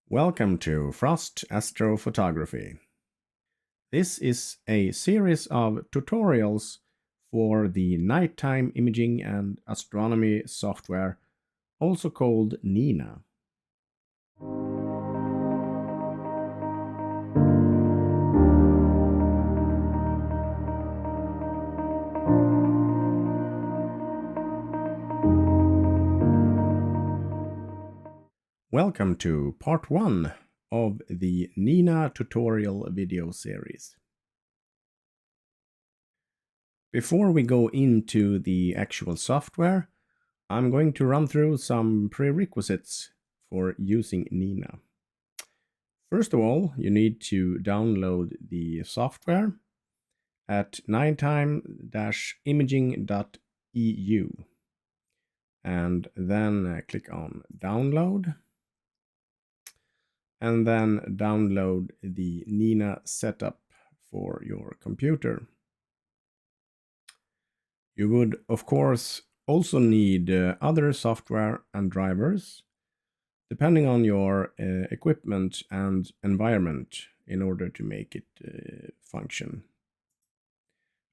Welcome to Frost Astrophotography. This is a series of tutorials for the Nighttime Imaging and Astronomy software, also called N.I.N.A. Welcome to part 1 of the N.I.N.A tutorial video series. Before we go into the actual software, I'm going to run through some prerequisites for using N.I.N.A. First of all, you need to download the software at nighttime-imaging.eu and then click on download, and then download the N.I.N.A setup for your computer. You would, of course, also need other software and drivers, depending on your equipment and environment, in order to make it function.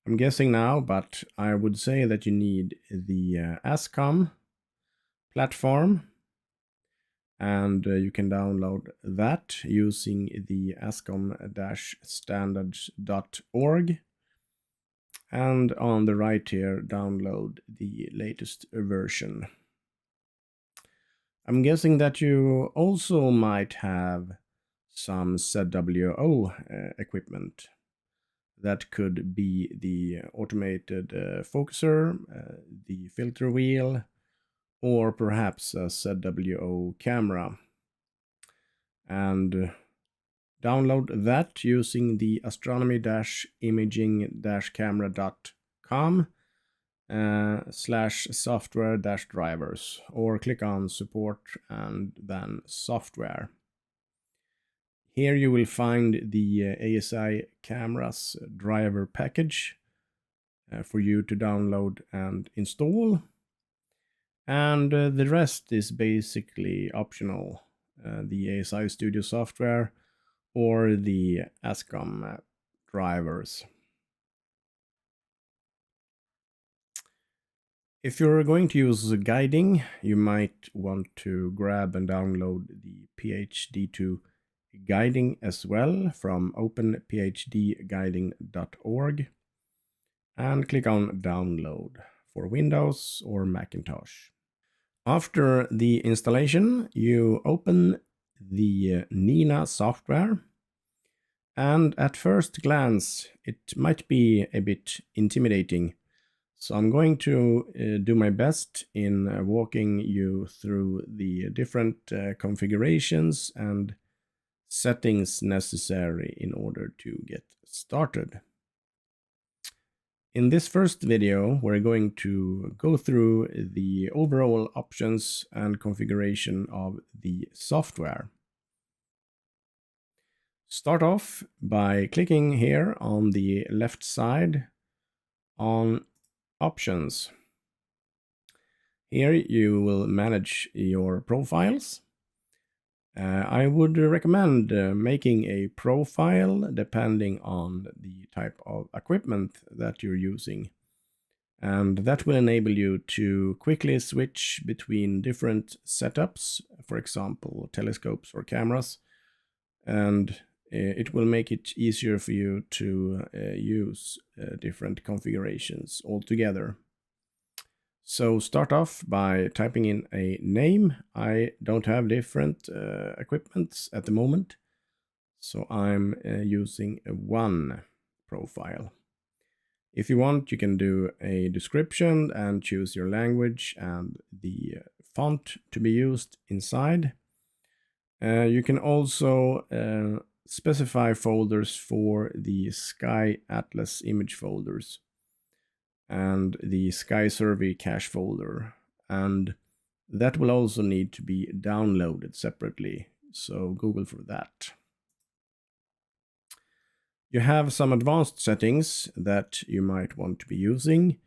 I'm guessing now, but I would say that you need the ASCOM platform, and you can download that using the ascom-standards.org. And on the right here, download the latest version. I'm guessing that you also might have some ZWO equipment. That could be the automated focuser, the filter wheel, or perhaps a ZWO camera. And download that using the astronomy-imaging-camera.com /software-drivers, or click on support and then software. Here you will find the ASI cameras driver package for you to download and install, and the rest is basically optional. The ASI Studio software or the ASCOM drivers. If you're going to use guiding, you might want to grab and download the PhD2 guiding as well from openphdguiding.org and click on download for Windows or Macintosh. After the installation, you open the N.I.N.A software, and at first glance it might be a bit intimidating. So I'm going to do my best in walking you through the different configurations and settings necessary in order to get started. In this first video, we're going to go through the overall options and configuration of the software. Start off by clicking here on the left side on Options. Here you will manage your profiles. I would recommend making a profile depending on the type of equipment that you're using. And that will enable you to quickly switch between different setups, for example, telescopes or cameras. And it will make it easier for you to use different configurations altogether. So start off by typing in a name. I don't have different equipments at the moment, so I'm using one profile. If you want, you can do a description and choose your language and the font to be used inside. You can also specify folders for the Sky Atlas image folders and the Sky Survey cache folder, and that will also need to be downloaded separately, so Google for that. You have some advanced settings that you might want to be using.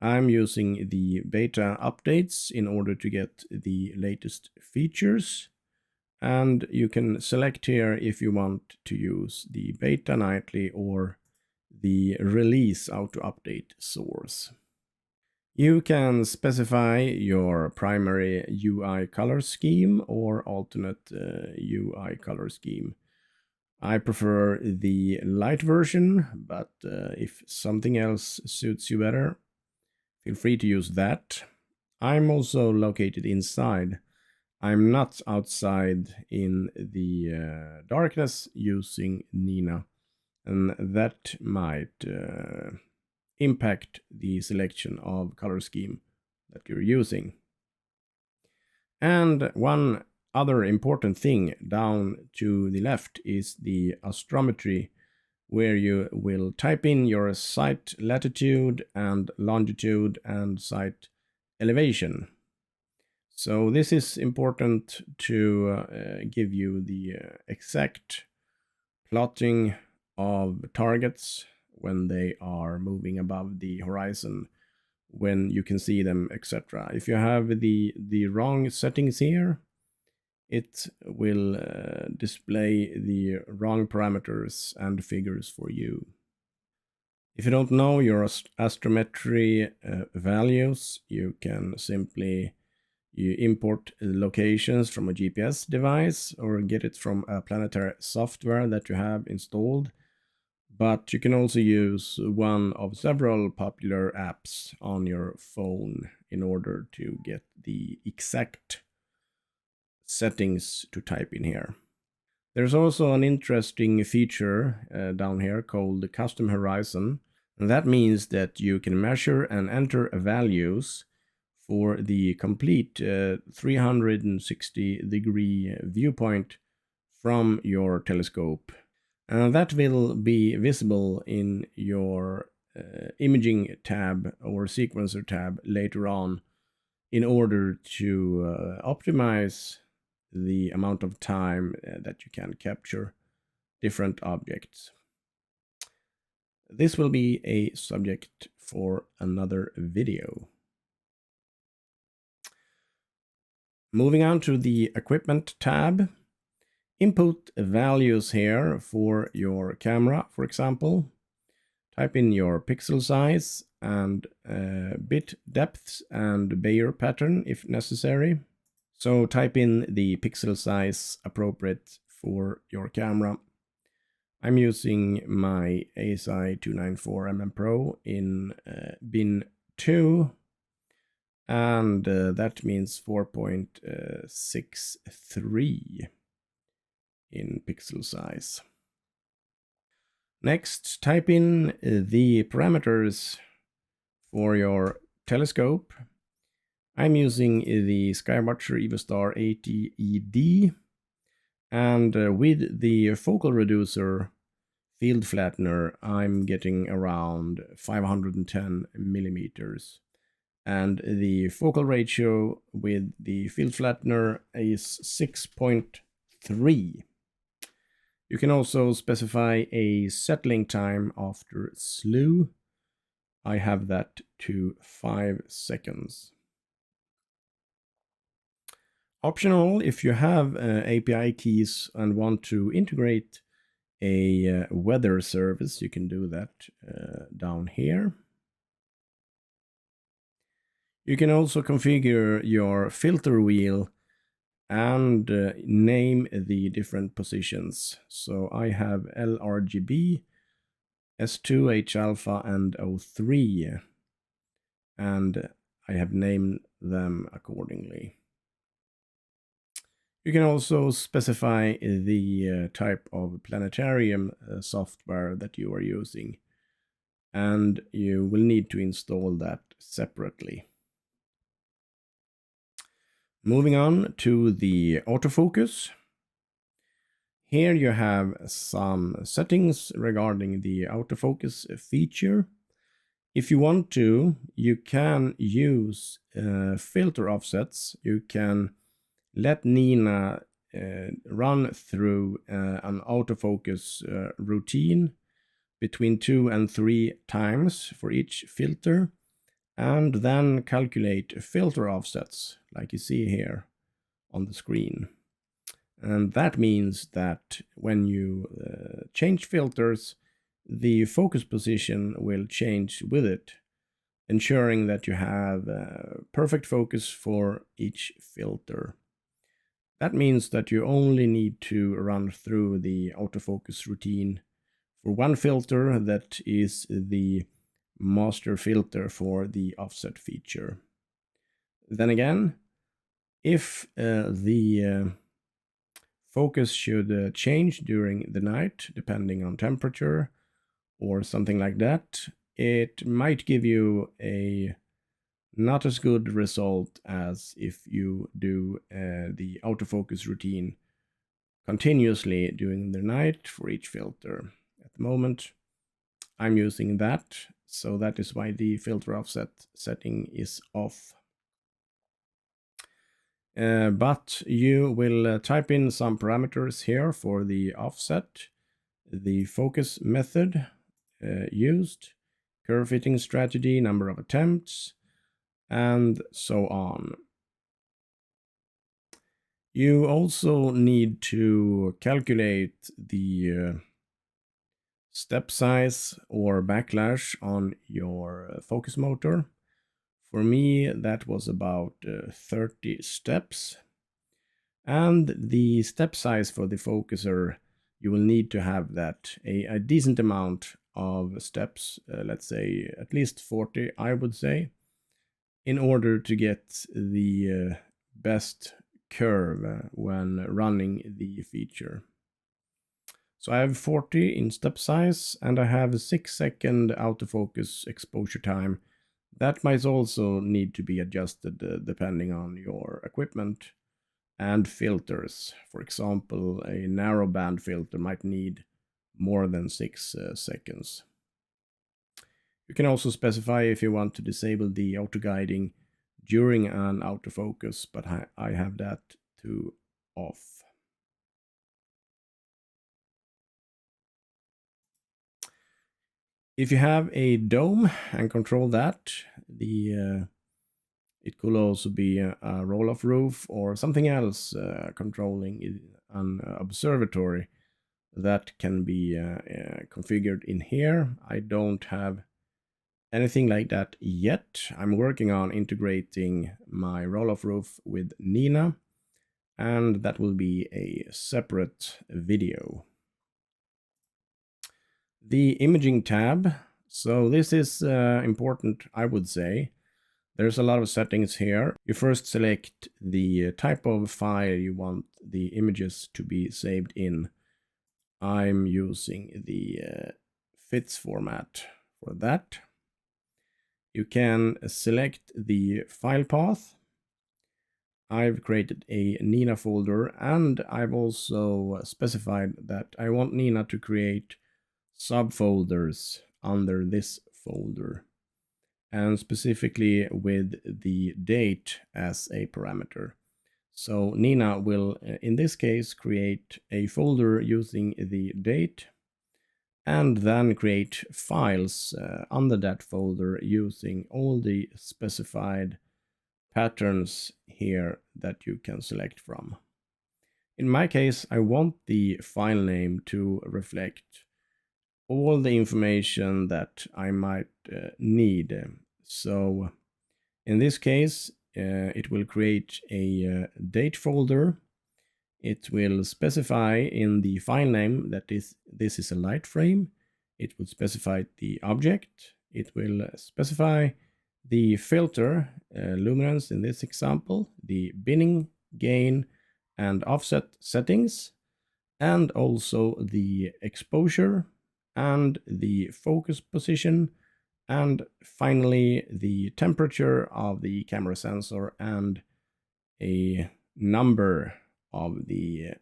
I'm using the beta updates in order to get the latest features. And you can select here if you want to use the beta nightly or the release auto update source. You can specify your primary UI color scheme or alternate UI color scheme. I prefer the light version, but if something else suits you better, feel free to use that. I'm also located inside. I'm not outside in the darkness using N.I.N.A, and that might impact the selection of color scheme that you're using. And one other important thing down to the left is the astrometry, where you will type in your site latitude and longitude and site elevation. So this is important to give you the exact plotting of targets when they are moving above the horizon, when you can see them, etc. If you have the wrong settings here, it will display the wrong parameters and figures for you. If you don't know your astrometry values, you can simply import locations from a GPS device or get it from a planetary software that you have installed. But you can also use one of several popular apps on your phone in order to get the exact settings to type in here. There's also an interesting feature down here called the Custom Horizon. And that means that you can measure and enter values for the complete 360-degree viewpoint from your telescope. And that will be visible in your imaging tab or sequencer tab later on in order to optimize the amount of time that you can capture different objects. This will be a subject for another video. Moving on to the equipment tab. Input values here for your camera, for example. Type in your pixel size and bit depth and Bayer pattern if necessary. So type in the pixel size appropriate for your camera. I'm using my ASI294MM Pro in bin 2, and that means 4.63 in pixel size. Next, type in the parameters for your telescope. I'm using the SkyWatcher EvoStar 80 ED, and with the focal reducer field flattener, I'm getting around 510 millimeters. And the focal ratio with the field flattener is 6.3. You can also specify a settling time after slew. I have that to 5 seconds. Optional, if you have API keys and want to integrate a weather service, you can do that down here. You can also configure your filter wheel and name the different positions. So I have LRGB, S2, H alpha, and O3, and I have named them accordingly. You can also specify the type of planetarium software that you are using, and you will need to install that separately. Moving on to the autofocus. Here you have some settings regarding the autofocus feature. If you want to, you can use filter offsets. You can let N.I.N.A run through an autofocus routine between 2 and 3 times for each filter, and then calculate filter offsets like you see here on the screen. And that means that when you change filters, the focus position will change with it, ensuring that you have perfect focus for each filter. That means that you only need to run through the autofocus routine for one filter that is the master filter for the offset feature. Then again, if the focus should change during the night, depending on temperature or something like that, it might give you a not as good result as if you do the autofocus routine continuously during the night for each filter. At the moment, I'm using that, so that is why the filter offset setting is off. But you will type in some parameters here for the offset, the focus method used, curve fitting strategy, number of attempts, and so on. You also need to calculate the step size or backlash on your focus motor. For me, that was about 30 steps. And the step size for the focuser, you will need to have that a decent amount of steps, let's say at least 40, I would say, in order to get the best curve when running the feature. So I have 40 in step size, and I have a 6-second autofocus exposure time. That might also need to be adjusted depending on your equipment and filters. For example, a narrowband filter might need more than 6 seconds. You can also specify if you want to disable the auto guiding during an autofocus, but I have that to off. If you have a dome and control that, it could also be a roll-off roof or something else controlling an observatory that can be configured in here. I don't have anything like that yet. I'm working on integrating my roll-off roof with N.I.N.A, and that will be a separate video. The imaging tab. So this is important, I would say. There's a lot of settings here. You first select the type of file you want the images to be saved in. I'm using the FITS format for that. You can select the file path. I've created a N.I.N.A folder, and I've also specified that I want N.I.N.A to create subfolders under this folder, and specifically with the date as a parameter. So N.I.N.A will, in this case, create a folder using the date, and then create files under that folder using all the specified patterns here that you can select from. In my case, I want the file name to reflect all the information that I might need. So in this case, it will create a date folder. It will specify in the file name that this is a light frame. It will specify the object. It will specify the filter, luminance in this example, the binning, gain, and offset settings, and also the exposure and the focus position, and finally the temperature of the camera sensor and a number of the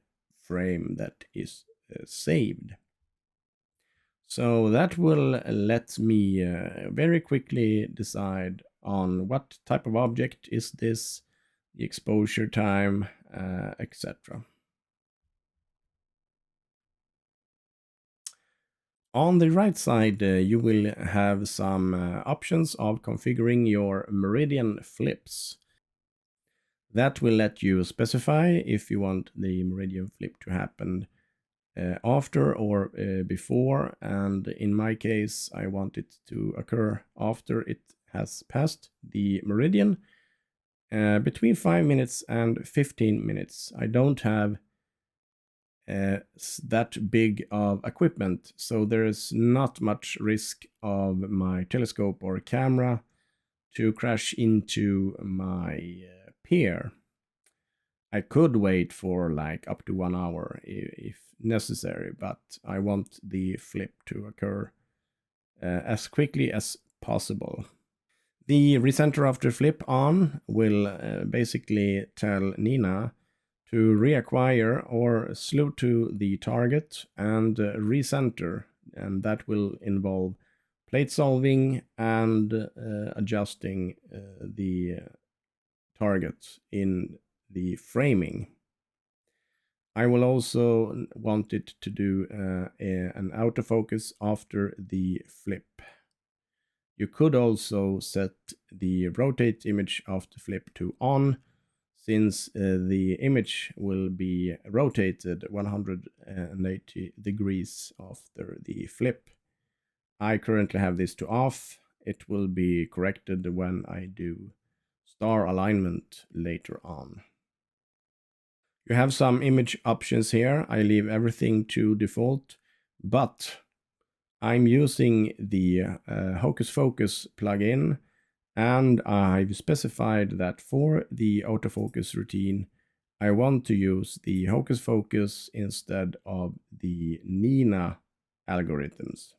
frame that is saved. So that will let me very quickly decide on what type of object is this, the exposure time, etc. On the right side, you will have some options of configuring your meridian flips. That will let you specify if you want the meridian flip to happen after or before, and in my case I want it to occur after it has passed the meridian, between 5 minutes and 15 minutes. I don't have that big of equipment, so there is not much risk of my telescope or camera to crash into my pier. I could wait for like up to 1 hour if necessary, but I want the flip to occur as quickly as possible. The recenter after flip on will basically tell N.I.N.A to reacquire or slew to the target and recenter, and that will involve plate solving and adjusting the target in the framing. I will also want it to do an autofocus after the flip. You could also set the rotate image after flip to on, since the image will be rotated 180 degrees after the flip. I currently have this to off. It will be corrected when I do star alignment later on. You have some image options here. I leave everything to default, but I'm using the Hocus Focus plugin, and I've specified that for the autofocus routine, I want to use the Hocus Focus instead of the N.I.N.A algorithms.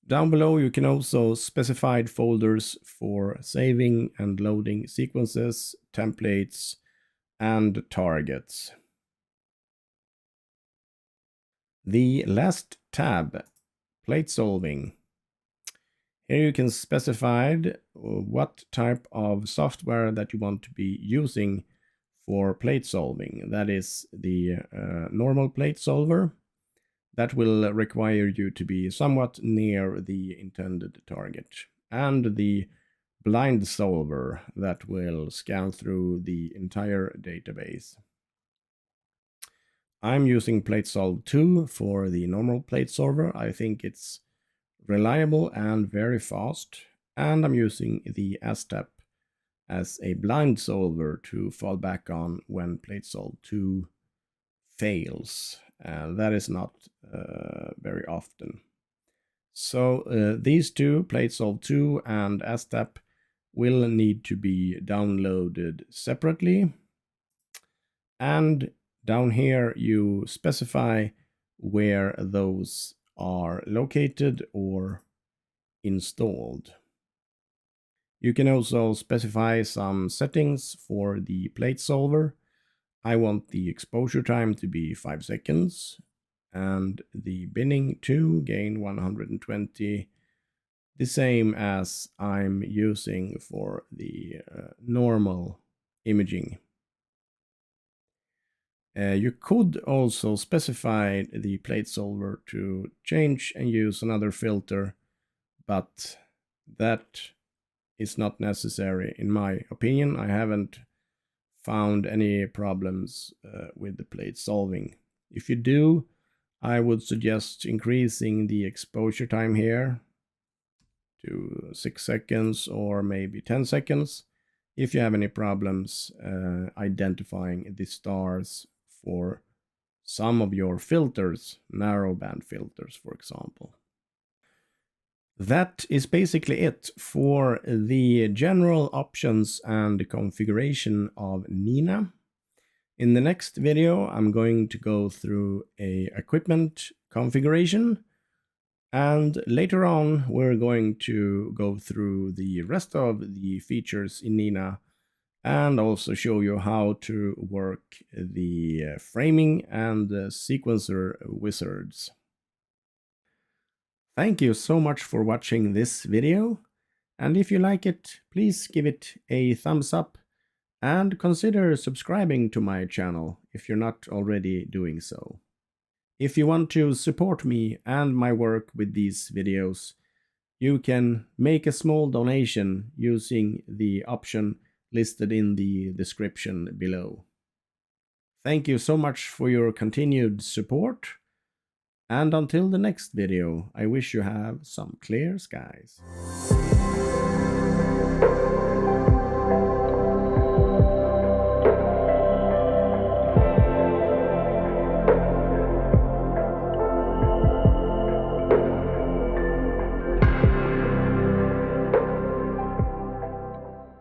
Down below you can also specify folders for saving and loading sequences, templates, and targets. The last tab, plate solving. Here you can specify what type of software that you want to be using for plate solving. That is the normal plate solver. That will require you to be somewhat near the intended target. And the blind solver that will scan through the entire database. I'm using PlateSolve 2 for the normal plate solver. I think it's reliable and very fast, and I'm using the STEP as a blind solver to fall back on when PlateSolve 2 fails. That is not very often. So these two, PlateSolve 2 and STEP, will need to be downloaded separately. And down here you specify where those are located or installed. You can also specify some settings for the plate solver. I want the exposure time to be 5 seconds and the binning to gain 120, the same as I'm using for the normal imaging. You could also specify the plate solver to change and use another filter, but that is not necessary in my opinion. I haven't found any problems with the plate solving. If you do, I would suggest increasing the exposure time here to 6 seconds or maybe 10 seconds if you have any problems identifying the stars for some of your filters, narrowband filters, for example. That is basically it for the general options and configuration of N.I.N.A. In the next video, I'm going to go through a equipment configuration, and later on we're going to go through the rest of the features in N.I.N.A and also show you how to work the framing and the sequencer wizards. Thank you so much for watching this video, and if you like it, please give it a thumbs up and consider subscribing to my channel if you're not already doing so. If you want to support me and my work with these videos, you can make a small donation using the option listed in the description below. Thank you so much for your continued support, and until the next video, I wish you have some clear skies.